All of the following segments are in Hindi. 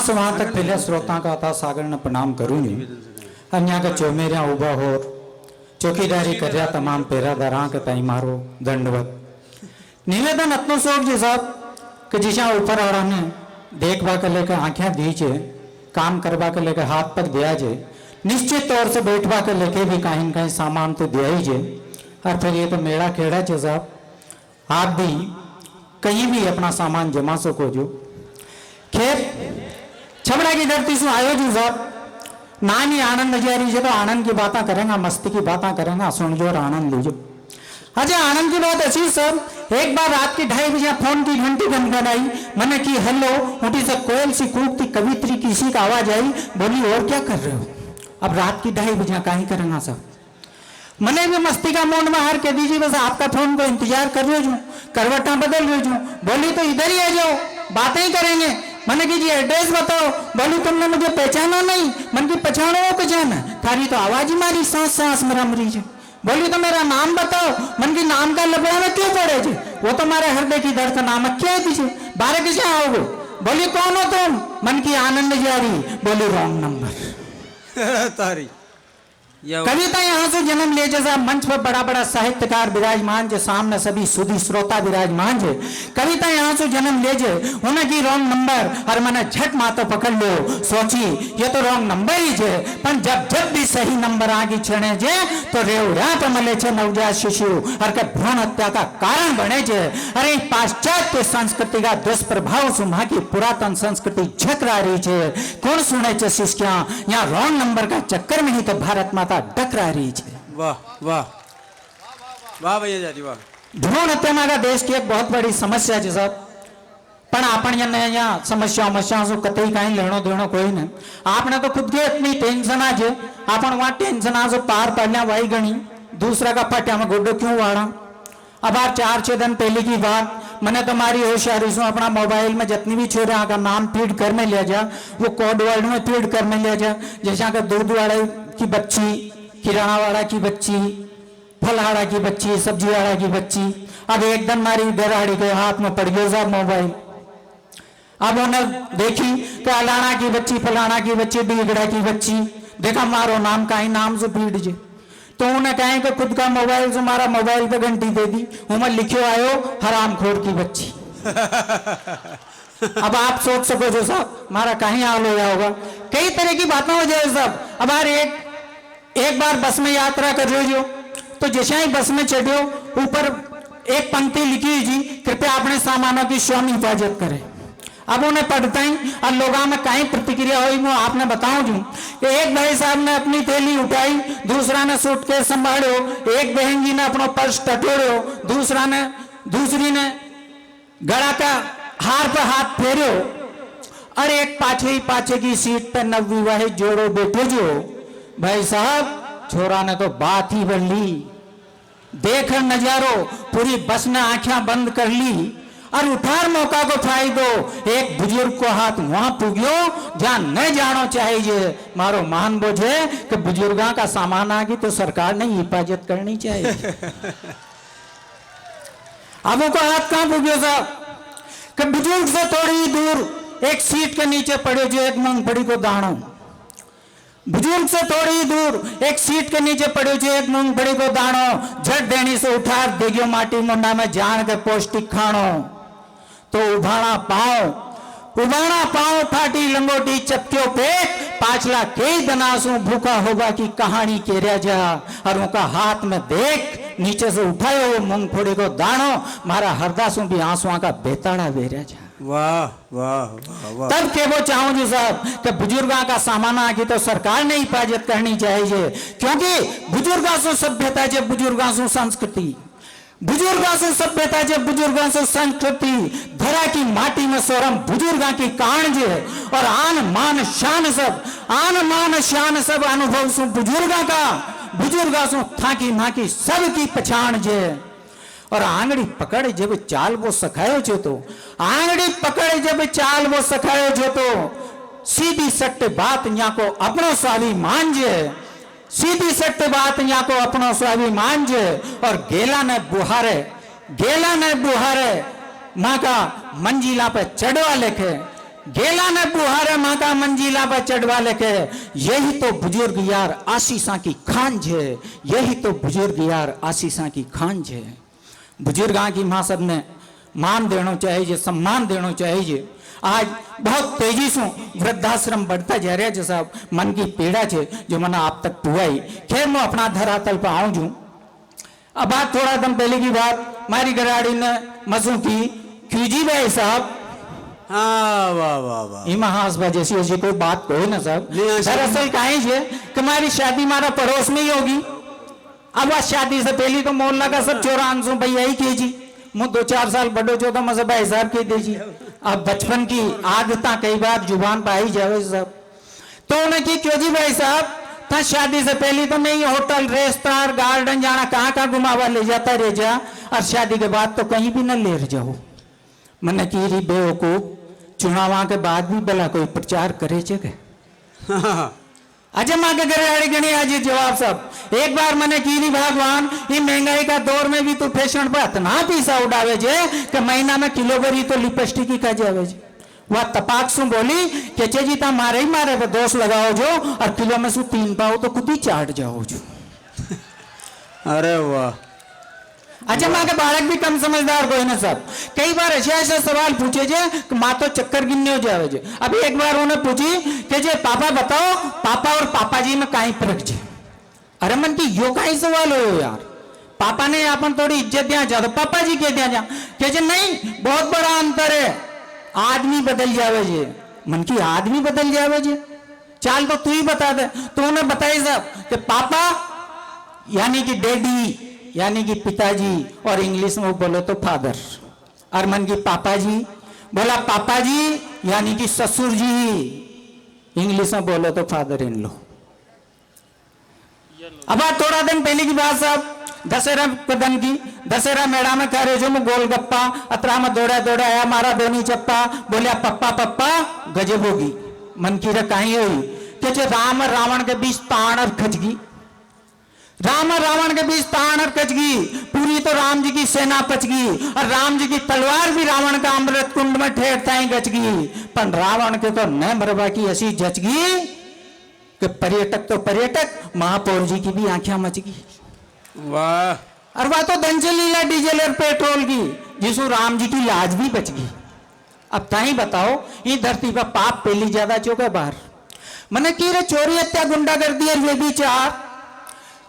यहाँ से वहां तक पहले श्रोता का अता सागर ने प्रणाम करूंगी। अन्या का चौमेरिया उबा हो चौकीदारी कर तमाम पेरादारा के ताई मारो दंडवत निवेदन अतनो शोक जी साहब कि जिसा ऊपर आड़ा ने देखभा के लेकर आंखें दीजे काम करवा के लेकर हाथ तक दिया जे निश्चित तौर से बैठवा के लेके भी कहीं न कहीं सामान तो दिया ही जे। और फिर ये तो मेरा खेड़ा चे साहब आप भी कहीं भी अपना सामान जमा सको जो। खैर छबड़ा की धरती से आयो जी साहब नानी आनंद जारी तो आनंद की बातें करेंगे मस्ती की बातें करेंगे सुन जो और आनंद लीजिए। अच्छा आनंद की बात अच्छी सर एक बार रात के 2:30 बजे फोन की घंटी गनगनाई मैंने की हेलो उठी से कोयल सी कूकती कवित्री किसी का आवाज आई बोली और क्या कर रहे हो। अब रात की 2:30 बजे कहीं करेंगे सब मैंने भी मस्ती का मूड में हार के दीजिए बस आपका फोन को इंतजार कर रही हूँ करवटा बदल रही हूँ। बोली तो इधर ही आ जाओ बातें ही करेंगे। मैंने की जी एड्रेस बताओ। बोली तुमने मुझे पहचाना नहीं। मन की पहचानो को जाना थारी तो आवाज ही मारी सांस सांस मेरा मरीज। बोली तो मेरा नाम बताओ। मन की नाम का लफड़ा में क्यों पड़े जी वो तो हमारे हृदय की दर्द का नाम है क्या है दीजिए 12 किसे आओगे। बोली कौन हो तुम। मन की आनंद जारी। बोली रॉन्ग नंबर तारी कविता यहाँ से जन्म ले जैसा मंच पर बड़ा बड़ा साहित्यकार विराजमान जे सामने सभी सुधी श्रोता विराजमान जे कविता यहाँ से जन्म ले जे उन्हें की रॉन्ग नंबर और मैंने झट मातो पकड़ लो सोची ये तो रॉन्ग नंबर ही जे पर जब भी सही नंबर आगे छेड़े जे तो रेवड़ा पे मले छे नवजात शिशु और के भ्रूण हत्या का कारण बने जे। अरे पाश्चात्य संस्कृति का दुष्प्रभाव सुमा की पुरातन संस्कृति झकरा रही है कौन सुने चे शिष्या यहाँ रॉन्ग नंबर का चक्कर में ही तो भारत माता टकरा रही है। वाह वाह वाह भैया जारी वाह। भ्रूण हत्या का देश की एक बहुत बड़ी समस्या है साहब पण आपण यहाँ समस्याओं से कतई कहीं लेनो देनो कोई नहीं। आपने तो खुद के इतनी टेंशन आज आपन वहां टेंशन आज पार पड़ना वाई गणी दूसरा का फट्या में गोडो क्यों वाड़ा। अब आप 4-6 दिन पहले की बात मैंने तुम्हारी होशियारी से अपना मोबाइल में जितनी भी छोरे का नाम फीड कर में ले जा वो कोड वर्ड में फीड कर में ले जा जैसा कि दूध वाले की बच्ची किराना वाला की बच्ची फलहाड़ा की बच्ची सब्जी वाला की बच्ची। अब एकदम मारी गराड़ी के हाथ में पड़ गया साहब मोबाइल। अब उन्हें देखी कि अलाना की बच्ची फलाना की बच्ची बीगड़ा की बच्ची देखा मारो नाम का ही नाम से फीड जे तो उन्हें कहे कि खुद का मोबाइल से मारा मोबाइल पे घंटी दे दी उमर लिखो आयो हरामखोर की बच्ची। अब आप सोच सको जो साहब हमारा कहीं हाल हो गया होगा कई तरह की बातें हो जाए साहब। अब यार एक बार बस में यात्रा कर रहे हो तो जैसे ही बस में चढ़ो ऊपर एक पंक्ति लिखी जी कृपया अपने सामानों की स्वयं हिफाजत करें। अब उन्हें पढ़ता ही और लोगों में कहीं प्रतिक्रिया हुई वो आपने बताऊं जू कि एक भाई साहब ने अपनी थैली उठाई दूसरा ने सूटकेस संभालो एक बहन जी ने अपना पर्स टटोड़ो दूसरी ने गला का हार पर हाथ फेरो और एक पाछे की सीट पर नवविवाहित जोड़ो बैठे जो। भाई साहब छोरा ने तो बात ही बढ़ ली देख नजारो पूरी बस ने आंखें बंद कर ली और उठार मौका को फायदो एक बुजुर्ग को हाथ वहां पुगियो जहां न जानो चाहिए मारो मान बोझे कि बुजुर्गा का सामान आ गई तो सरकार ने हिफाजत करनी चाहिए। अब को हाथ कहां पुगियो साहब कि बुजुर्ग से थोड़ी दूर एक सीट के नीचे पड़े जो एक मूंगफली को दानो बुजुर्ग से थोड़ी दूर एक सीट के नीचे पड़े जो एक मूंगफली को दानो झट देनी से उठार देगियो माटी मुंडा में जान के पौष्टिक खानो तो उभाना पाँव फाटी लंगोटी चपक्यो पेट पाछला कई दनासू भूखा होगा की कहानी के राजा और उनका हाथ में देख नीचे से उठायो वो मूंगफली को दानो मारा हरदासू भी आंसुओं का बेताड़ा वे राजा। वाह वाह वाह वाह। तब के वो चाहूं जी साहब कि बुजुर्गों का सामान आगे तो सरकार ने हिफाजत करनी चाहिए क्योंकि बुजुर्गों से सभ्यता जब बुजुर्गों से संस्कृति बुजुर्गों से सभ्यता जब बुजुर्गों से संस्कृति धरा की माटी में सोरम बुजुर्गों की कान जे और आन मान शान सब अनुभव सु बुजुर्गों से थाकी माकी सबकी पछाण जे और आंगड़ी पकड़ जब चाल वो सखायो छे तो आंगड़ी पकड़ जब चाल वो सखायो छे तो सीधी सट्ट बात यहाँ को अपनो स्वाभिमान जे सीधी सट्ट बात यहाँ को अपनो स्वाभिमान जे और गेला ने बुहारे माँ का मंजिला पे चढ़वा लेके गेला ने बुहारे माता मंजिला पर चढ़वा लेके, यही तो बुजुर्ग यार आशीषा की खांज है, यही तो बुजुर्ग यार आशीषा की खांज है। बुजुर्गा की मां सब ने मान देना चाहिए, सम्मान देना चाहिए। आज बहुत तेजी से वृद्धाश्रम बढ़ता जा रहा है, जैसा मन की पीड़ा है जो मैंने आप तक पुआई। खैर मैं अपना धरातल पर आऊं जू। अब बात थोड़ा दिन पहले की बात मारी गराड़ी ने मसू की क्यूजी भाई साहब, हाँ वाह वाह वाह, महासभा जैसी ऐसी कोई बात कोई ना साहब। नहीं, ऐसा दरअसल कहीं है कि हमारी शादी हमारा पड़ोस में ही होगी। अब वह शादी से पहले तो मोहल्ला का सब चौरानसों भैया ही कीजी, मुझ 2-4 साल बड़ो जो तो मजा भाई साहब के दीजिए। अब बचपन की आदत कई बार जुबान पर आई जावे सब। तो उन्हें की क्यों जी भाई साहब था शादी से पहले तो मैं होटल रेस्टोरेंट गार्डन जाना कहाँ कहाँ घुमावा ले जाता रह जा, और शादी के बाद तो कहीं भी न ले जाओ। मैंने की रही बेवकूफ, चुनाव के बाद भी भला कोई प्रचार करे चे अजय माँ के घर अड़े गणी आज जवाब सब। एक बार मैंने की रही भगवान ये महंगाई का दौर में भी तो फैशन पर इतना पैसा उड़ावे जे कि महीना में किलो भरी तो लिपस्टिक ही खा जावे जे। वह तपाक सु बोली कि जी ता मारे ही मारे पे दोष लगाओ जो, और किलो में सु 3 पाओ तो खुद ही चाट जाओ जो। अरे वाह, अच्छा माँ के बालक भी कम समझदार कोई ना सब। कई बार ऐसे ऐसे सवाल पूछे जे कि माँ तो चक्कर गिनने हो जावे जे। अभी एक बार उन्हें पूछी कि जे पापा बताओ पापा और पापा जी में काई फर्क जे। अरे मन की यो काई सवाल हो यार, पापा ने अपन थोड़ी इज्जत दिया जा तो पापा जी के दिया जा कि जे नहीं बहुत बड़ा अंतर है, आदमी बदल जावे जे। मन की आदमी बदल जावे जे, चाल तो तू ही बता दे। तो उन्हें बताई साहब कि पापा यानी कि डैडी यानी कि पिताजी, और इंग्लिश में बोलो तो फादर। और मन की पापा जी बोला पापा जी यानी कि ससुर जी, इंग्लिश में बोलो तो फादर इन लो। अब आज थोड़ा दिन पहले की बात साहब, दशहरा कदम की दशहरा मेड़ा में कह रहे जो मैं गोलगप्पा अतरा में दौड़ा दौड़ा आया मारा दोनी चप्पा, बोलिया पप्पा पप्पा गजब होगी। मन की रकाई हुई कि राम और रावण के बीच ताण और खचगी, राम और रावण के बीच ताण और कचगी, पूरी तो राम जी की सेना पचगी, और राम जी की तलवार भी रावण का अमृत कुंड में ठेठता ही गचगी। पर रावण के तो न मरवा की ऐसी जचगी कि पर्यटक तो पर्यटक, महापौर जी की भी आंखें मचगी। वाह, और वह तो धनसे लीला डीजल और पेट्रोल की, जिसको राम जी की लाज भी बच गई। अब ताही बताओ ये धरती पर पाप पहली ज्यादा चौके बाहर। मैंने की रे चोरी हत्या गुंडा कर दिया वे भी चार,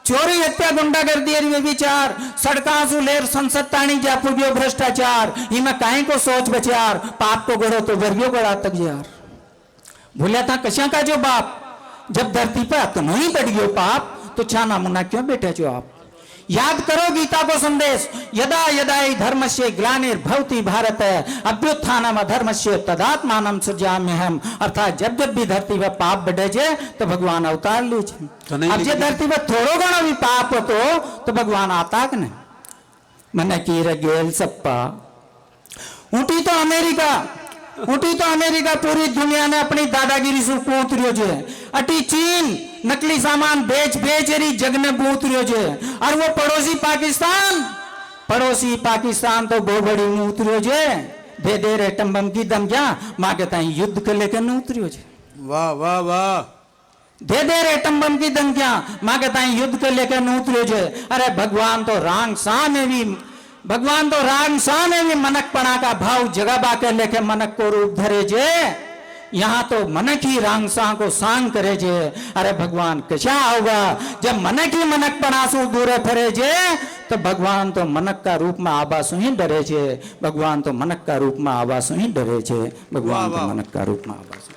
चोरी हत्या गुंडा कर दिए वे विचार, सड़का सुलेर संसद ताणी जा पुग्यो भ्रष्टाचार, इमे काहे को सोच बचार, पाप को गड़ो तो वर्गियो गड़ा तक यार। भूलिया था कशा का जो बाप, जब धरती पर इतना ही बढ़ गयो पाप तो छाना मुना क्यों बैठे जो आप। याद करो गीता को संदेश, यदा यदा हि धर्मस्य ग्लानिर्भवति भारत अभ्युत्थानम अधर्मस्य तदात्मानं सृजाम्यहम्। अर्थात जब जब भी धरती पर पाप बढ़े जे तो भगवान अवतार लीजिए। अब जे धरती पर थोड़ो घणो भी पाप हो तो भगवान आता कि नहीं। मैंने की गेल सप्पा ऊटी तो अमेरिका, ऊटी तो अमेरिका पूरी दुनिया ने अपनी दादागिरी से पूत रियो जे। अटी चीन नकली सामान बेच बेच रही जग में बूत रियो जे, और वो पड़ोसी पाकिस्तान तो बहुत बड़ी में उतरियो जे। दे दे रे टम्बम की दम क्या माँ के ताई युद्ध के लेकर न उतरियो जे। वाह वाह वाह, दे दे रे टम्बम की दम क्या माँ के ताई युद्ध के लेकर न उतरियो जे। अरे भगवान तो रांग सा में भी मनकपणा का भाव जगह के लेके मनक को रूप धरे जे। यहाँ तो मनक ही रांगसा को सांग करे जे। अरे भगवान कशा होगा जब मनक ही मनकपणा से दूरे फरे जे, तो भगवान तो मनक का रूप में आवासु ही डरे जे। भगवान तो मनक का रूप में आवासु ही डरे जे। भगवान तो मनक का रूप में आवासु